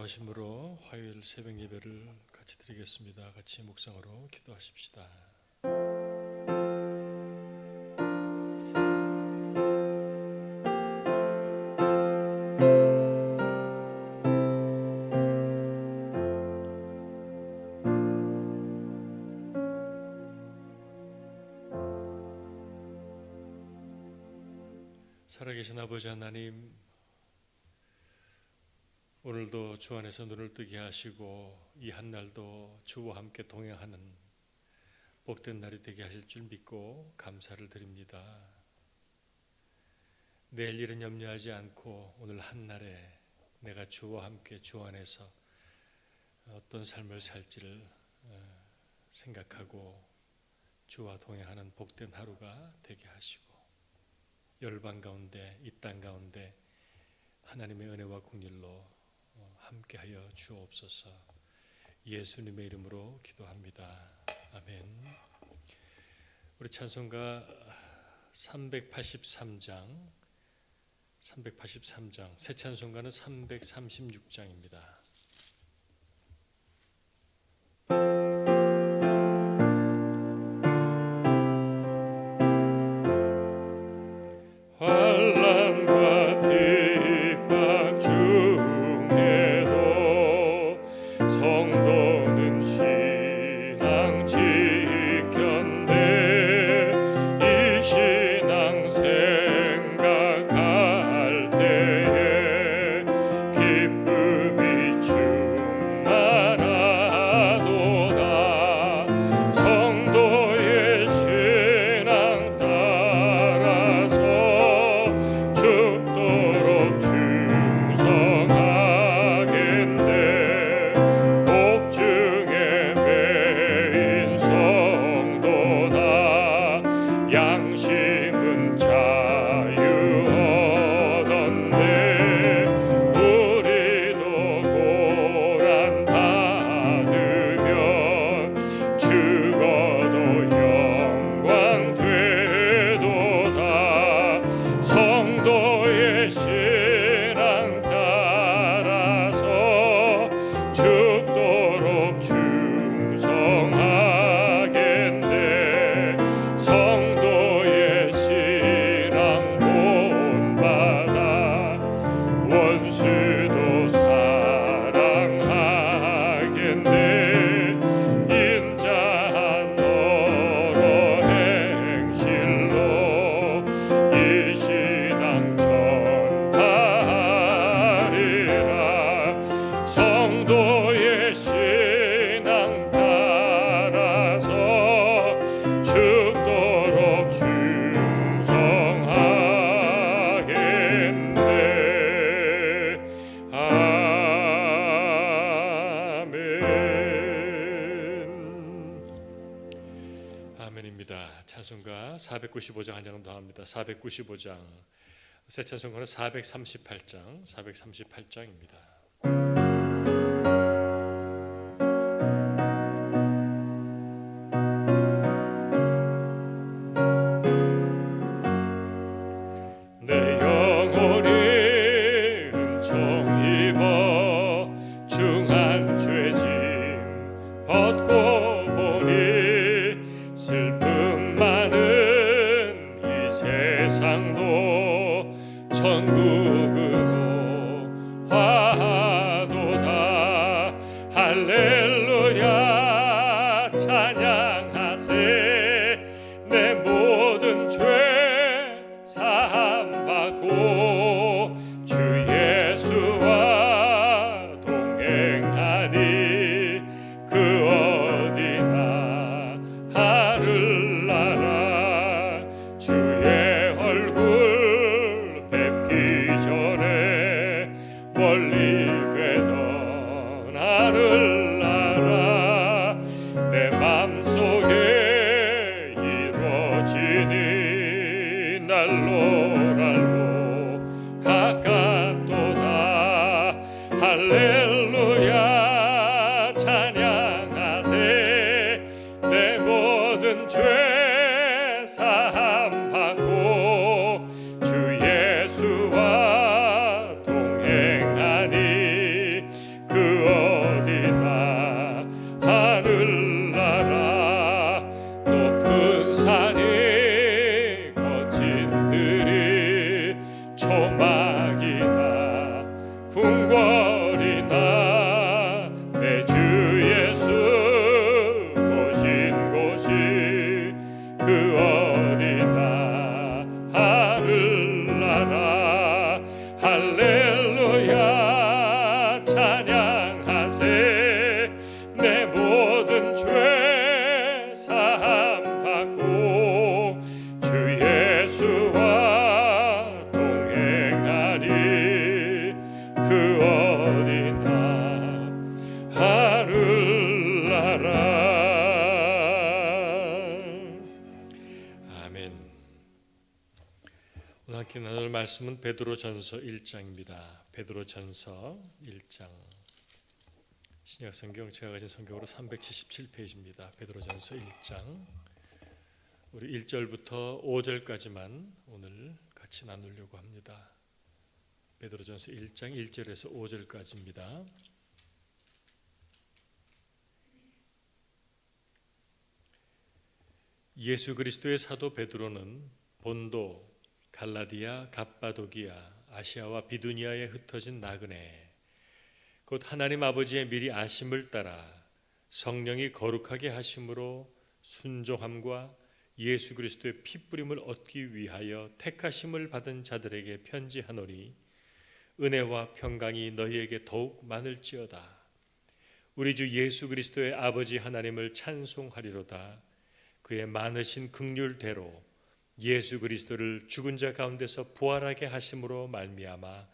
기도하심으로 화요일 새벽 예배를 같이 드리겠습니다. 같이 묵상으로 기도하십시다. 살아계신 아버지 하나님, 오늘도 주 안에서 눈을 뜨게 하시고 이 한날도 주와 함께 동행하는 복된 날이 되게 하실 줄 믿고 감사를 드립니다. 내일 일은 염려하지 않고 오늘 한날에 내가 주와 함께 주 안에서 어떤 삶을 살지를 생각하고 주와 동행하는 복된 하루가 되게 하시고 열방 가운데 이 땅 가운데 하나님의 은혜와 긍휼로 함께하여 주옵소서. 예수님의 이름으로 기도합니다. 아멘. 우리 찬송가 383장 새 찬송가는 336장입니다. 성도는 신앙 지켰네. 이 신앙 생각할 때에 기쁨이 충만하도다. 성도의 신앙 따라서 죽도록 충성하겠네. 중에 매인 성도다. 양심은 자유 얻었네. 우리도 고난 받으면 죽어도 영광 되도다. 성도의 신앙 따라서 죽도록 충성하겠네. 성도의 신앙 본받아 원수도 사랑하겠네. 인자한 너로 행실로 이 신앙 전파하리라. 성도의 신앙 따라서 죽도록 충성하겠네. 아멘. 아멘입니다. 찬송가 495장 한 장은 더 합니다. 495장 새 찬송가는 438장입니다. 내 영혼이 은총 입어 중한 죄짐 벗고 보니 슬픔 많은 이 세상도 천국으로 화도다. 할렐루야 찬양하세. 내 모든 죄 사함 받고 주 예수와 동행하니 그 어디나 하늘나라. 주의 얼굴 뵙기 전에 멀리 되던 하늘나라. 내 맘속에 이루어지니 날로 가깝도다. 할렐루야 찬양하세. 내 모든 죄 사함 받고 주 예수와 동행하니 그 함께 나눌 말씀은 베드로전서 1장입니다. 베드로전서 1장. 신약성경 제가 가진 성경으로 377페이지입니다. 베드로전서 1장. 우리 1절부터 5절까지만 오늘 같이 나누려고 합니다. 베드로전서 1장 1절에서 5절까지입니다. 예수 그리스도의 사도 베드로는 본도, 갈라디아, 갑바도기아, 아시아와 비두니아에 흩어진 나그네, 곧 하나님 아버지의 미리 아심을 따라 성령이 거룩하게 하심으로 순종함과 예수 그리스도의 피뿌림을 얻기 위하여 택하심을 받은 자들에게 편지하노니 은혜와 평강이 너희에게 더욱 많을지어다. 우리 주 예수 그리스도의 아버지 하나님을 찬송하리로다. 그의 많으신 긍휼대로 예수 그리스도를 죽은 자 가운데서 부활하게 하심으로 말미암아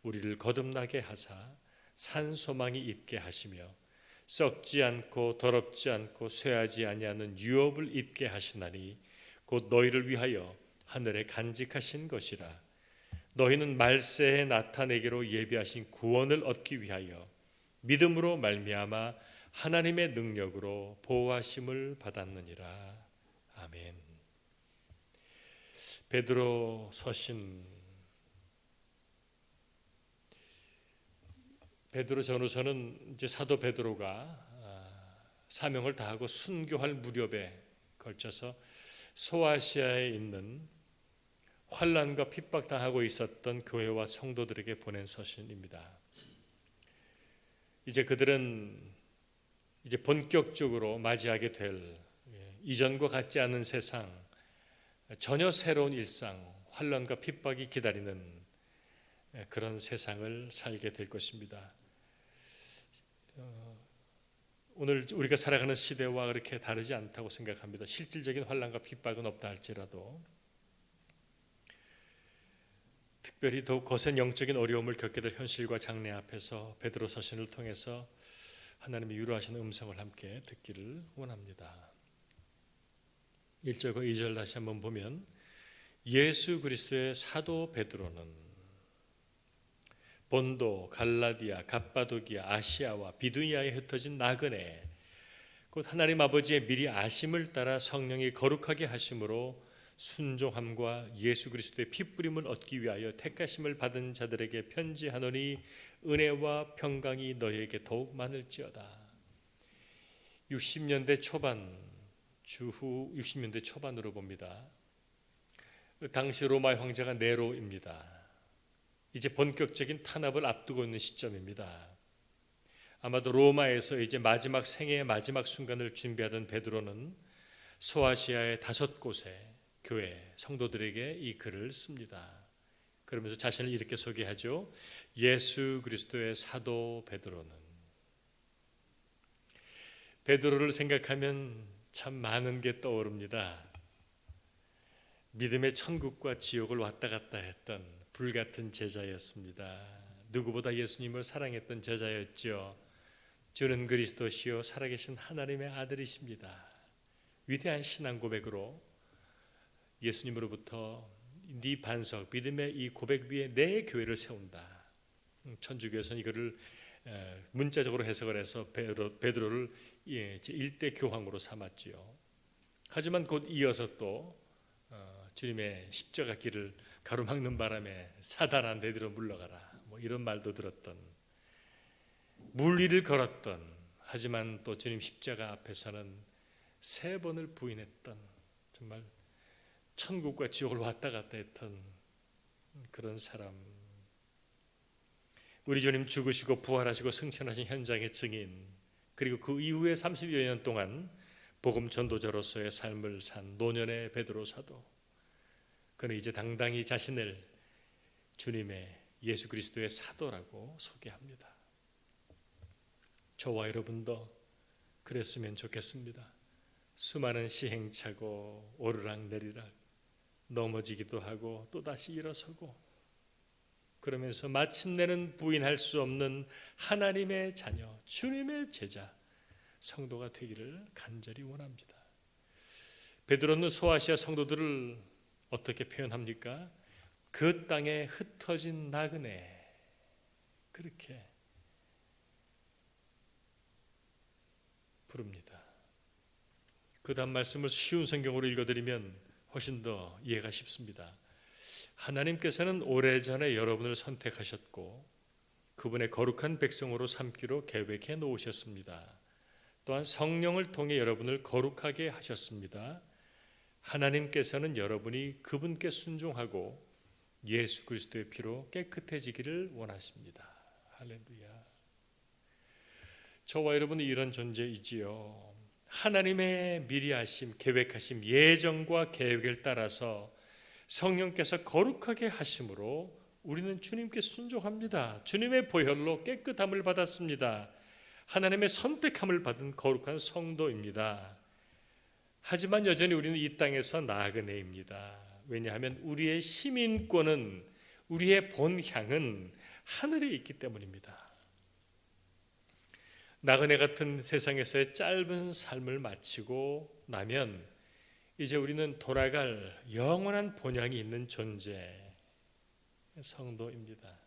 우리를 거듭나게 하사 산 소망이 있게 하시며 썩지 않고 더럽지 않고 쇠하지 아니하는 유업을 잊게 하시나니 곧 너희를 위하여 하늘에 간직하신 것이라. 너희는 말세에 나타내기로 예비하신 구원을 얻기 위하여 믿음으로 말미암아 하나님의 능력으로 보호하심을 받았느니라. 아멘. 베드로 서신, 베드로 전후서는 이제 사도 베드로가 사명을 다하고 순교할 무렵에 걸쳐서 소아시아에 있는 환난과 핍박당하고 있었던 교회와 성도들에게 보낸 서신입니다. 이제 그들은 이제 본격적으로 맞이하게 될 이전과 같지 않은 세상, 전혀 새로운 일상, 환난과 핍박이 기다리는 그런 세상을 살게 될 것입니다. 오늘 우리가 살아가는 시대와 그렇게 다르지 않다고 생각합니다. 실질적인 환난과 핍박은 없다 할지라도 특별히 더욱 거센 영적인 어려움을 겪게 될 현실과 장래 앞에서 베드로 서신을 통해서 하나님이 유로하시는 음성을 함께 듣기를 원합니다. 1절과 2절 다시 한번 보면 예수 그리스도의 사도 베드로는 본도, 갈라디아, 갑바도기아, 아시아와 비두니아에 흩어진 나그네, 곧 하나님 아버지의 미리 아심을 따라 성령이 거룩하게 하심으로 순종함과 예수 그리스도의 피뿌림을 얻기 위하여 택하심을 받은 자들에게 편지하노니 은혜와 평강이 너희에게 더욱 많을지어다. 60년대 초반, 주후 60년대 초반으로 봅니다. 당시 로마의 황제가 네로입니다. 이제 본격적인 탄압을 앞두고 있는 시점입니다. 아마도 로마에서 이제 마지막 생애의 마지막 순간을 준비하던 베드로는 소아시아의 5곳의 교회 성도들에게 이 글을 씁니다. 그러면서 자신을 이렇게 소개하죠. 예수 그리스도의 사도 베드로는. 베드로를 생각하면 참 많은 게 떠오릅니다. 믿음의 천국과 지옥을 왔다 갔다 했던 불같은 제자였습니다. 누구보다 예수님을 사랑했던 제자였죠. 주는 그리스도시요 살아계신 하나님의 아들이십니다. 위대한 신앙 고백으로 예수님으로부터 네 반석, 믿음의 이 고백 위에 내 교회를 세운다. 천주교에서는 이거를 문자적으로 해석을 해서 베드로를 제1대 교황으로 삼았지요. 하지만 곧 이어서 또 주님의 십자가 길을 가로막는 바람에 사단아 내들어 물러가라, 뭐 이런 말도 들었던, 물리를 걸었던, 하지만 또 주님 십자가 앞에서는 3번을 부인했던, 정말 천국과 지옥을 왔다 갔다 했던 그런 사람. 우리 주님 죽으시고 부활하시고 승천하신 현장의 증인, 그리고 그 이후에 30여 년 동안 복음 전도자로서의 삶을 산 노년의 베드로 사도. 그는 이제 당당히 자신을 주님의 예수 그리스도의 사도라고 소개합니다. 저와 여러분도 그랬으면 좋겠습니다. 수많은 시행착오, 오르락내리락, 넘어지기도 하고 또다시 일어서고, 그러면서 마침내는 부인할 수 없는 하나님의 자녀, 주님의 제자, 성도가 되기를 간절히 원합니다. 베드로는 소아시아 성도들을 어떻게 표현합니까? 그 땅에 흩어진 나그네, 그렇게 부릅니다. 그 다음 말씀을 쉬운 성경으로 읽어드리면 훨씬 더 이해가 쉽습니다. 하나님께서는 오래전에 여러분을 선택하셨고 그분의 거룩한 백성으로 삼기로 계획해 놓으셨습니다. 또한 성령을 통해 여러분을 거룩하게 하셨습니다. 하나님께서는 여러분이 그분께 순종하고 예수 그리스도의 피로 깨끗해지기를 원하십니다. 할렐루야. 저와 여러분은 이런 존재이지요. 하나님의 미리 하심, 계획하심, 예정과 계획을 따라서 성령께서 거룩하게 하심으로 우리는 주님께 순종합니다. 주님의 보혈로 깨끗함을 받았습니다. 하나님의 선택함을 받은 거룩한 성도입니다. 하지만 여전히 우리는 이 땅에서 나그네입니다. 왜냐하면 우리의 시민권은, 우리의 본향은 하늘에 있기 때문입니다. 나그네 같은 세상에서의 짧은 삶을 마치고 나면 이제 우리는 돌아갈 영원한 본향이 있는 존재, 성도입니다.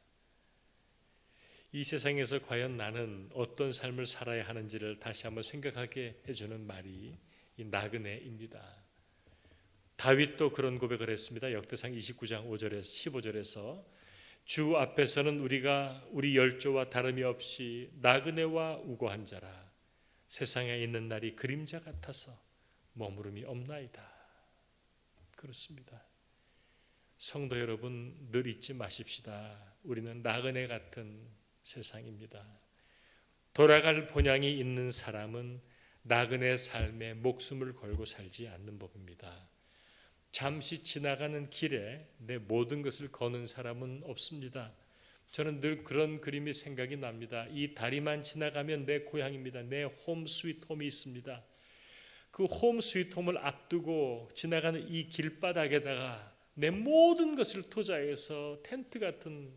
이 세상에서 과연 나는 어떤 삶을 살아야 하는지를 다시 한번 생각하게 해주는 말이 이 나그네입니다. 다윗도 그런 고백을 했습니다. 역대상 29장 5절에서 15절에서 주 앞에서는 우리가 우리 열조와 다름이 없이 나그네와 우고한 자라. 세상에 있는 날이 그림자 같아서 머무름이 없나이다. 그렇습니다. 성도 여러분, 늘 잊지 마십시다. 우리는 나그네 같은 세상입니다. 돌아갈 본향이 있는 사람은 나그네 삶에 목숨을 걸고 살지 않는 법입니다. 잠시 지나가는 길에 내 모든 것을 거는 사람은 없습니다. 저는 늘 그런 그림이 생각이 납니다. 이 다리만 지나가면 내 고향입니다. 내 홈 스윗 홈이 있습니다. 그 홈 스윗 홈을 앞두고 지나가는 이 길바닥에다가 내 모든 것을 투자해서 텐트 같은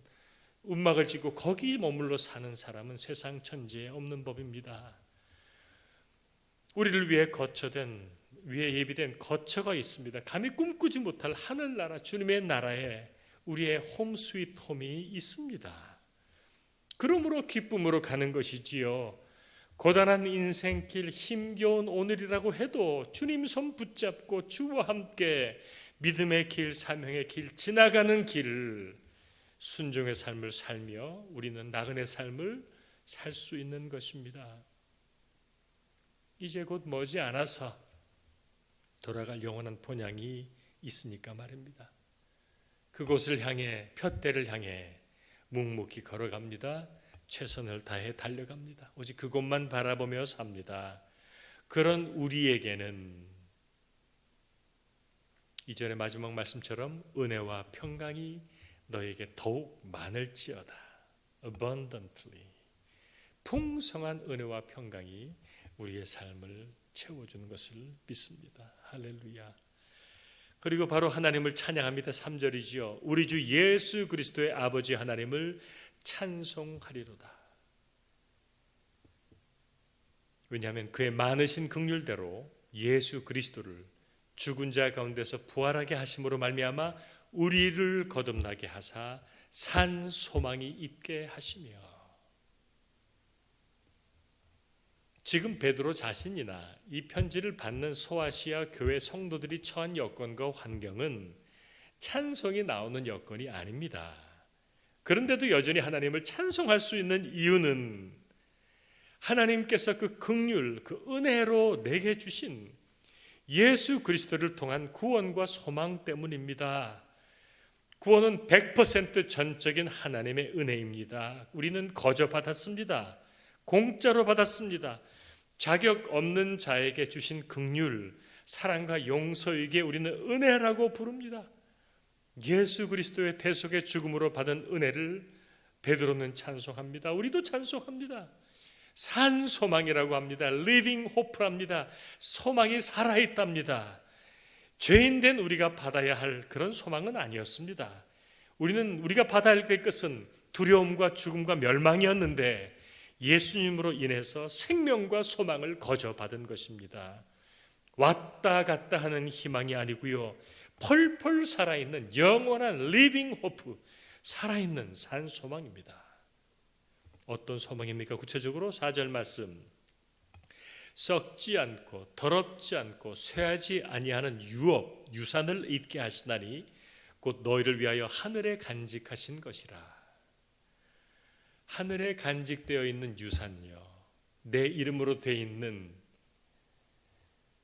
움막을 짓고 거기 머물러 사는 사람은 세상 천지에 없는 법입니다. 우리를 위해 거처된, 위에 예비된 거처가 있습니다. 감히 꿈꾸지 못할 하늘나라, 주님의 나라에 우리의 홈 스윗 홈이 있습니다. 그러므로 기쁨으로 가는 것이지요. 고단한 인생길, 힘겨운 오늘이라고 해도 주님 손 붙잡고 주와 함께 믿음의 길, 사명의 길, 지나가는 길을 순종의 삶을 살며 우리는 나그네 삶을 살 수 있는 것입니다. 이제 곧 머지 않아서 돌아갈 영원한 본향이 있으니까 말입니다. 그곳을 향해, 푯대를 향해 묵묵히 걸어갑니다. 최선을 다해 달려갑니다. 오직 그곳만 바라보며 삽니다. 그런 우리에게는 이전의 마지막 말씀처럼 은혜와 평강이 너에게 더욱 많을지어다. Abundantly. 풍성한 은혜와 평강이 우리의 삶을 채워주는 것을 믿습니다. 할렐루야. 그리고 바로 하나님을 찬양합니다. 3절이지요. 우리 주 예수 그리스도의 아버지 하나님을 찬송하리로다. 왜냐하면 그의 많으신 긍휼대로 예수 그리스도를 죽은 자 가운데서 부활하게 하심으로 말미암아 우리를 거듭나게 하사 산 소망이 있게 하시며, 지금 베드로 자신이나 이 편지를 받는 소아시아 교회 성도들이 처한 여건과 환경은 찬송이 나오는 여건이 아닙니다. 그런데도 여전히 하나님을 찬송할 수 있는 이유는 하나님께서 그 긍휼, 그 은혜로 내게 주신 예수 그리스도를 통한 구원과 소망 때문입니다. 구원은 100% 전적인 하나님의 은혜입니다. 우리는 거저 받았습니다. 공짜로 받았습니다. 자격 없는 자에게 주신 긍휼, 사랑과 용서에게 우리는 은혜라고 부릅니다. 예수 그리스도의 대속의 죽음으로 받은 은혜를 베드로는 찬송합니다. 우리도 찬송합니다. 산 소망이라고 합니다. Living hope랍니다. 소망이 살아있답니다. 죄인된 우리가 받아야 할 그런 소망은 아니었습니다. 우리가 받아야 할 것은 두려움과 죽음과 멸망이었는데 예수님으로 인해서 생명과 소망을 거저 받은 것입니다. 왔다 갔다 하는 희망이 아니고요, 펄펄 살아있는 영원한 리빙 호프, 살아있는 산 소망입니다. 어떤 소망입니까? 구체적으로 4절 말씀, 썩지 않고 더럽지 않고 쇠하지 아니하는 유업, 유산을 잊게 하시나니 곧 너희를 위하여 하늘에 간직하신 것이라. 하늘에 간직되어 있는 유산요, 내 이름으로 되어 있는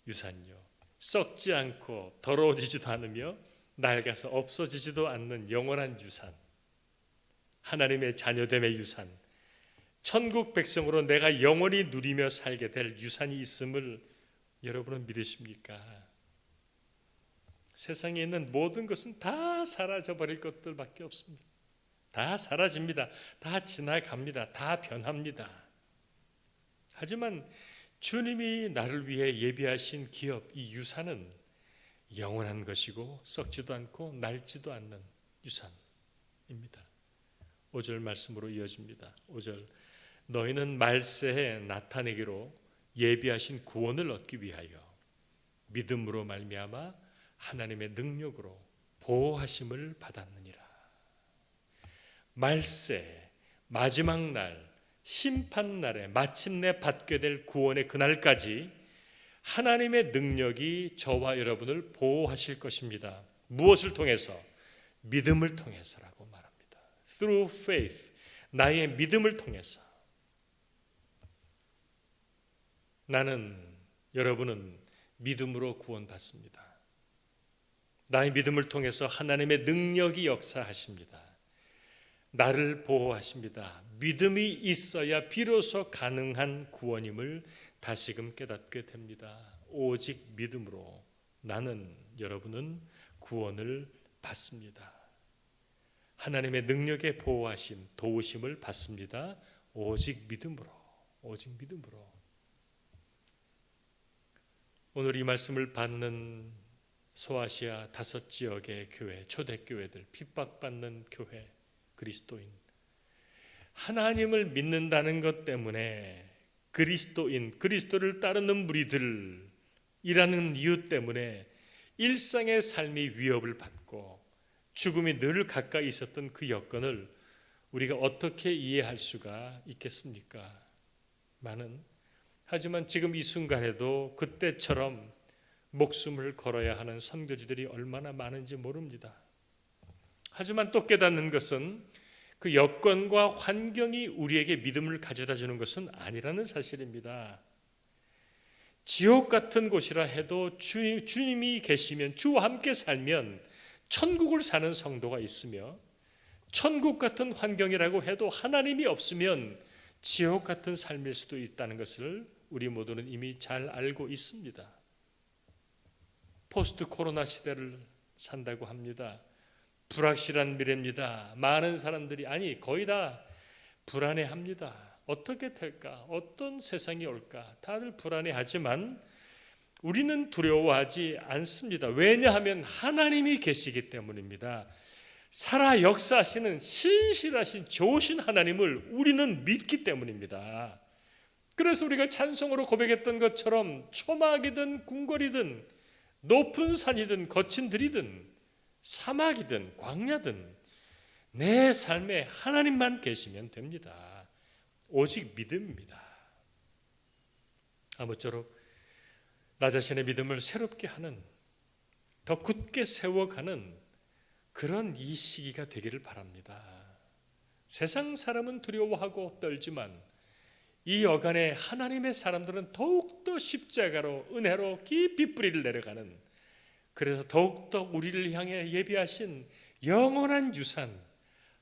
유산요, 썩지 않고 더러워지지도 않으며 낡아서 없어지지도 않는 영원한 유산, 하나님의 자녀됨의 유산, 천국 백성으로 내가 영원히 누리며 살게 될 유산이 있음을 여러분은 믿으십니까? 세상에 있는 모든 것은 다 사라져버릴 것들밖에 없습니다. 다 사라집니다. 다 지나갑니다. 다 변합니다. 하지만 주님이 나를 위해 예비하신 기업, 이 유산은 영원한 것이고 썩지도 않고 낡지도 않는 유산입니다. 5절 말씀으로 이어집니다. 5절, 너희는 말세에 나타내기로 예비하신 구원을 얻기 위하여 믿음으로 말미암아 하나님의 능력으로 보호하심을 받았느니라. 말세, 마지막 날, 심판날에 마침내 받게 될 구원의 그날까지 하나님의 능력이 저와 여러분을 보호하실 것입니다. 무엇을 통해서? 믿음을 통해서라고 말합니다. Through faith, 나의 믿음을 통해서. 나는, 여러분은 믿음으로 구원받습니다. 나의 믿음을 통해서 하나님의 능력이 역사하십니다. 나를 보호하십니다. 믿음이 있어야 비로소 가능한 구원임을 다시금 깨닫게 됩니다. 오직 믿음으로 나는, 여러분은 구원을 받습니다. 하나님의 능력에 보호하심, 도우심을 받습니다. 오직 믿음으로, 오직 믿음으로. 오늘 이 말씀을 받는 소아시아 5지역의 교회, 초대교회들, 핍박받는 교회, 그리스도인, 하나님을 믿는다는 것 때문에 그리스도인, 그리스도를 따르는 무리들이라는 이유 때문에 일상의 삶이 위협을 받고 죽음이 늘 가까이 있었던 그 여건을 우리가 어떻게 이해할 수가 있겠습니까? 하지만 지금 이 순간에도 그때처럼 목숨을 걸어야 하는 선교지들이 얼마나 많은지 모릅니다. 하지만 또 깨닫는 것은 그 여건과 환경이 우리에게 믿음을 가져다 주는 것은 아니라는 사실입니다. 지옥 같은 곳이라 해도 주님이 계시면, 주와 함께 살면 천국을 사는 성도가 있으며, 천국 같은 환경이라고 해도 하나님이 없으면 지옥 같은 삶일 수도 있다는 것을 우리 모두는 이미 잘 알고 있습니다. 포스트 코로나 시대를 산다고 합니다. 불확실한 미래입니다. 많은 사람들이, 거의 다 불안해합니다. 어떻게 될까? 어떤 세상이 올까? 다들 불안해하지만 우리는 두려워하지 않습니다. 왜냐하면 하나님이 계시기 때문입니다. 살아 역사하시는 신실하신 좋으신 하나님을 우리는 믿기 때문입니다. 그래서 우리가 찬송으로 고백했던 것처럼 초막이든 궁궐이든 높은 산이든 거친 들이든 사막이든 광야든 내 삶에 하나님만 계시면 됩니다. 오직 믿음입니다. 아무쪼록 나 자신의 믿음을 새롭게 하는, 더 굳게 세워가는 그런 이 시기가 되기를 바랍니다. 세상 사람은 두려워하고 떨지만 이 여간에 하나님의 사람들은 더욱더 십자가로, 은혜로 깊이 뿌리를 내려가는, 그래서 더욱더 우리를 향해 예비하신 영원한 유산,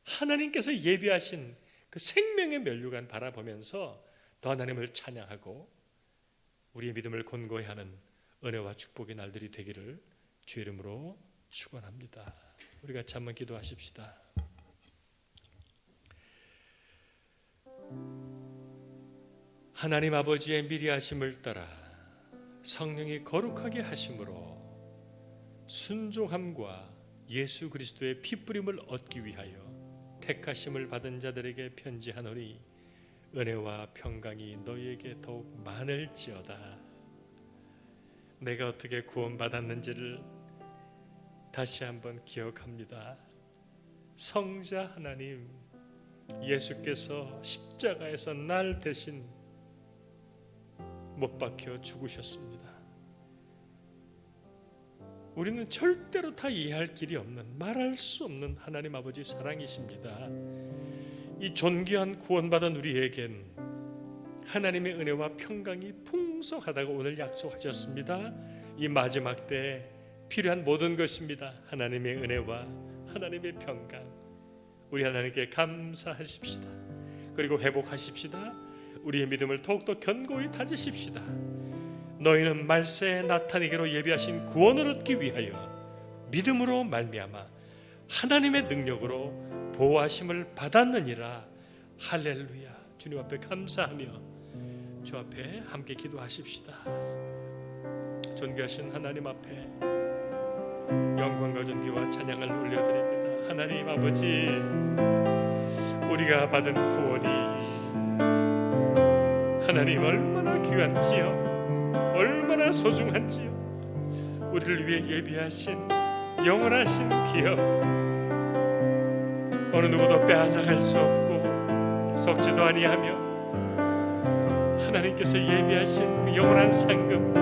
하나님께서 예비하신 그 생명의 면류관 바라보면서 더 하나님을 찬양하고 우리의 믿음을 권고히 하는 은혜와 축복의 날들이 되기를 주의 이름으로 축원합니다. 우리 같이 한번 기도하십시다. 하나님 아버지의 미리하심을 따라 성령이 거룩하게 하심으로 순종함과 예수 그리스도의 피뿌림을 얻기 위하여 택하심을 받은 자들에게 편지하노니 은혜와 평강이 너희에게 더욱 많을지어다. 내가 어떻게 구원받았는지를 다시 한번 기억합니다. 성자 하나님, 예수께서 십자가에서 날 대신 못 박혀 죽으셨습니다. 우리는 절대로 다 이해할 길이 없는, 말할 수 없는 하나님 아버지 사랑이십니다. 이 존귀한 구원받은 우리에겐 하나님의 은혜와 평강이 풍성하다고 오늘 약속하셨습니다. 이 마지막 때에 필요한 모든 것입니다. 하나님의 은혜와 하나님의 평강. 우리 하나님께 감사하십시다. 그리고 회복하십시다. 우리의 믿음을 더욱더 견고히 다지십시다. 너희는 말세에 나타내기로 예비하신 구원을 얻기 위하여 믿음으로 말미암아 하나님의 능력으로 보호하심을 받았느니라. 할렐루야. 주님 앞에 감사하며 주 앞에 함께 기도하십시다. 존귀하신 하나님 앞에 영광과 존귀와 찬양을 올려드립니다. 하나님 아버지, 우리가 받은 구원이 하나님 얼마나 귀한지요, 얼마나 소중한지요. 우리를 위해 예비하신 영원하신 기업, 어느 누구도 빼앗아갈 수 없고 썩지도 아니하며 하나님께서 예비하신 그 영원한 상급,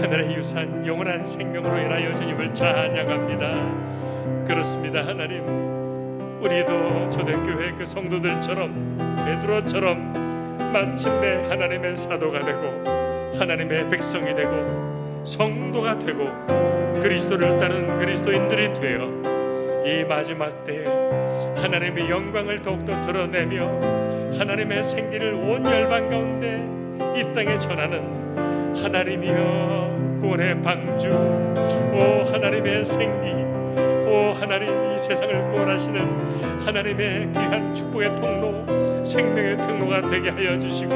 하늘의 유산, 영원한 생명으로 인하여 주님을 찬양합니다. 그렇습니다. 하나님, 우리도 초대교회 그 성도들처럼, 베드로처럼 마침내 하나님의 사도가 되고 하나님의 백성이 되고 성도가 되고 그리스도를 따르는 그리스도인들이 되어 이 마지막 때에 하나님의 영광을 더욱더 드러내며 하나님의 생기를 온 열방 가운데 이 땅에 전하는 하나님이여 구원의 방주, 오 하나님의 생기, 오 하나님 이 세상을 구원하시는 하나님의 귀한 축복의 통로, 생명의 통로가 되게 하여 주시고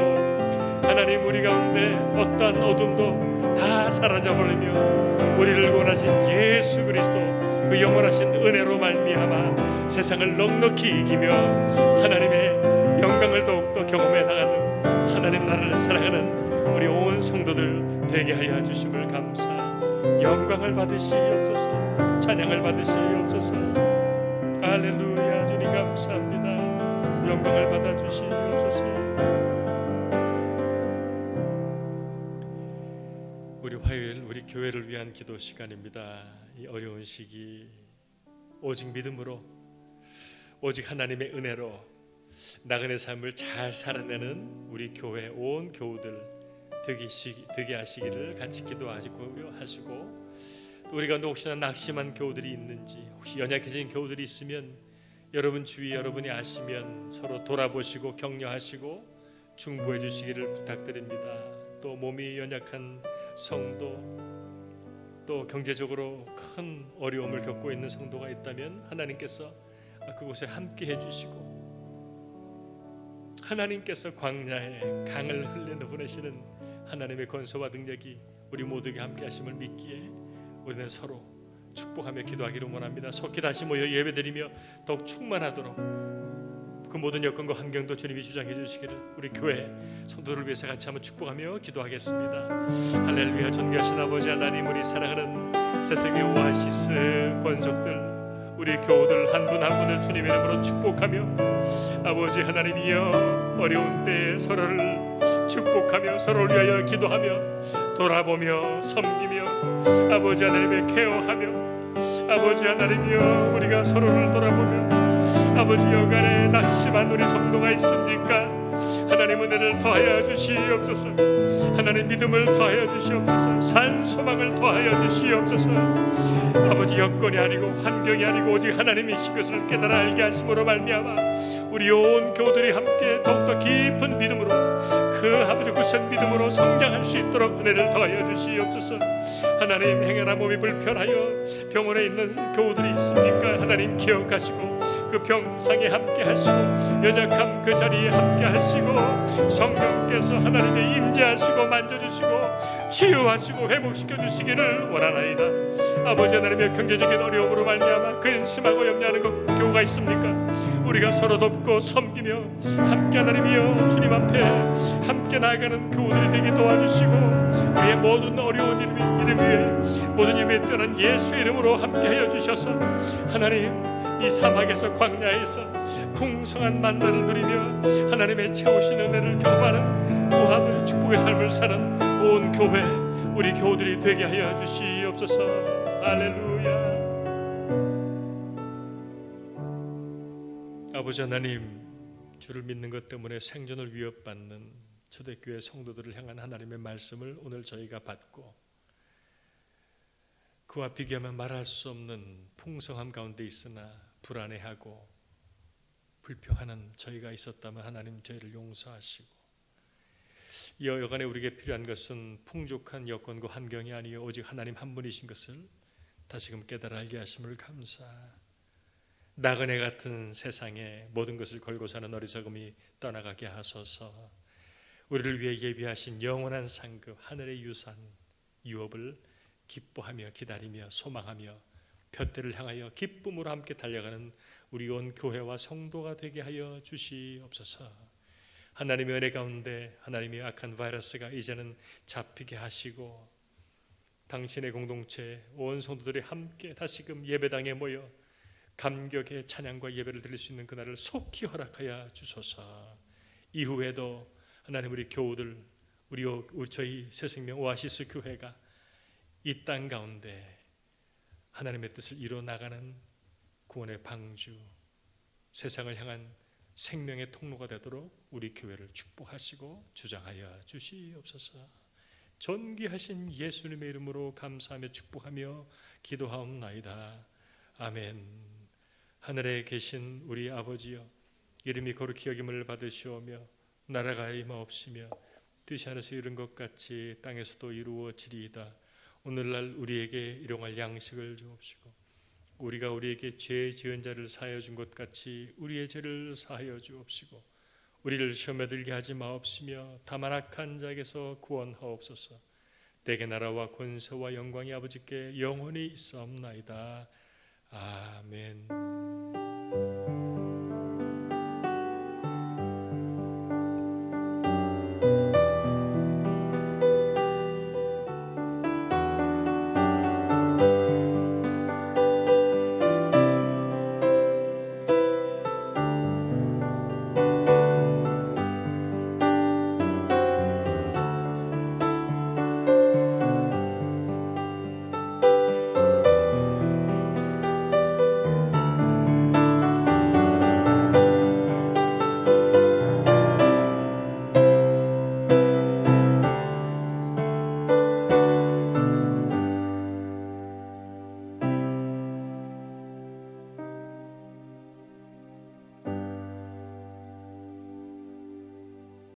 하나님 우리 가운데 어떠한 어둠도 다 사라져버리며 우리를 구원하신 예수 그리스도 그 영원하신 은혜로 말미암아 세상을 넉넉히 이기며 하나님의 영광을 더욱더 경험해 나가는 하나님 나라를 살아가는 우리 온 성도들 되게 하여 주심을 감사, 영광을 받으시옵소서, 찬양을 받으시옵소서. 할렐루야. 주님 감사합니다. 영광을 받아 주시옵소서. 우리 화요일 우리 교회를 위한 기도 시간입니다. 이 어려운 시기 오직 믿음으로, 오직 하나님의 은혜로 나그네 삶을 잘 살아내는 우리 교회 온 교우들 되게 하시기를 같이 기도하시고, 우리 가운데 혹시나 낙심한 교우들이 있는지, 혹시 연약해진 교우들이 있으면 여러분 주위 여러분이 아시면 서로 돌아보시고 격려하시고 중보해 주시기를 부탁드립니다. 또 몸이 연약한 성도, 또 경제적으로 큰 어려움을 겪고 있는 성도가 있다면 하나님께서 그곳에 함께 해주시고 하나님께서 광야에 강을 흘려 보내시는 하나님의 권세와 능력이 우리 모두에게 함께 하심을 믿기에 우리는 서로 축복하며 기도하기를 원합니다. 속히 다시 모여 예배드리며 더욱 충만하도록 그 모든 여건과 환경도 주님이 주장해 주시기를 우리 교회 성도들을 위해서 같이 한번 축복하며 기도하겠습니다. 할렐루야. 존귀하신 아버지 하나님, 우리 사랑하는 세상의 오아시스 권속들, 우리 교우들 한 분 한 분을 주님의 이름으로 축복하며 아버지 하나님이여 어려운 때에 서로를 축복하며 서로를 위하여 기도하며 돌아보며 섬기며 아버지 하나님의 케어하며 아버지 하나님이여 우리가 서로를 돌아보며 아버지 여간에 낙심한 우리 성도가 있습니까? 하나님 은혜를 더하여 주시옵소서. 하나님 믿음을 더하여 주시옵소서. 산소망을 더하여 주시옵소서. 아버지 여건이 아니고 환경이 아니고 오직 하나님이신 것을 깨달아 알게 하심으로 말미암아 우리 온 교우들이 함께 더욱더 깊은 믿음으로 그 아버지 굳센 믿음으로 성장할 수 있도록 은혜를 더하여 주시옵소서. 하나님 행여나 몸이 불편하여 병원에 있는 교우들이 있습니까? 하나님 기억하시고 그 병상에 함께 하시고 연약함 그 자리에 함께 하시고 성령께서 하나님의 임재하시고 만져주시고 치유하시고 회복시켜 주시기를 원하나이다. 아버지 하나님의 경제적인 어려움으로 말미암아 근심하고 염려하는 교우가 있습니까? 우리가 서로 돕고 섬기며 함께 하나님이여 주님 앞에 함께 나아가는 교우들이 되게 도와주시고 우리의 모든 어려운 이름 위에 모든 힘에 뛰어난 예수의 이름으로 함께하여 주셔서 하나님 이 사막에서 광야에서 풍성한 만나를 누리며 하나님의 채우신 은혜를 경험하는 모압의 축복의 삶을 사는 온 교회 우리 교우들이 되게 하여 주시옵소서. 할렐루야. 아버지 하나님, 주를 믿는 것 때문에 생존을 위협받는 초대교회 성도들을 향한 하나님의 말씀을 오늘 저희가 받고 그와 비교하면 말할 수 없는 풍성함 가운데 있으나 불안해하고 불평하는 저희가 있었다면 하나님 저희를 용서하시고 이 여간에 우리에게 필요한 것은 풍족한 여건과 환경이 아니요 오직 하나님 한 분이신 것을 다시금 깨달아 알게 하심을 감사. 나그네 같은 세상에 모든 것을 걸고 사는 어리석음이 떠나가게 하소서. 우리를 위해 예비하신 영원한 상급 하늘의 유산 유업을 기뻐하며 기다리며 소망하며 둯대를 향하여 기쁨으로 함께 달려가는 우리 온 교회와 성도가 되게 하여 주시옵소서. 하나님의 은혜 가운데 하나님의 악한 바이러스가 이제는 잡히게 하시고 당신의 공동체 온 성도들이 함께 다시금 예배당에 모여 감격의 찬양과 예배를 드릴 수 있는 그날을 속히 허락하여 주소서. 이후에도 하나님 우리 교우들 우리 저희 새생명 오아시스 교회가 이 땅 가운데 하나님의 뜻을 이루어 나가는 구원의 방주 세상을 향한 생명의 통로가 되도록 우리 교회를 축복하시고 주장하여 주시옵소서. 존귀하신 예수님의 이름으로 감사하며 축복하며 기도하옵나이다. 아멘. 하늘에 계신 우리 아버지여, 이름이 거룩히 여김을 받으시오며 나라가 임하옵시며 뜻이 하늘에서 이룬 것 같이 땅에서도 이루어지리이다. 오늘날 우리에게 일용할 양식을 주옵시고 우리가 우리에게 죄 지은 자를 사하여 준 것 같이 우리의 죄를 사하여 주옵시고 우리를 시험에 들게 하지 마옵시며 다만 악한 자에게서 구원하옵소서. 대개 나라와 권세와 영광이 아버지께 영원히 있사옵나이다. 아멘.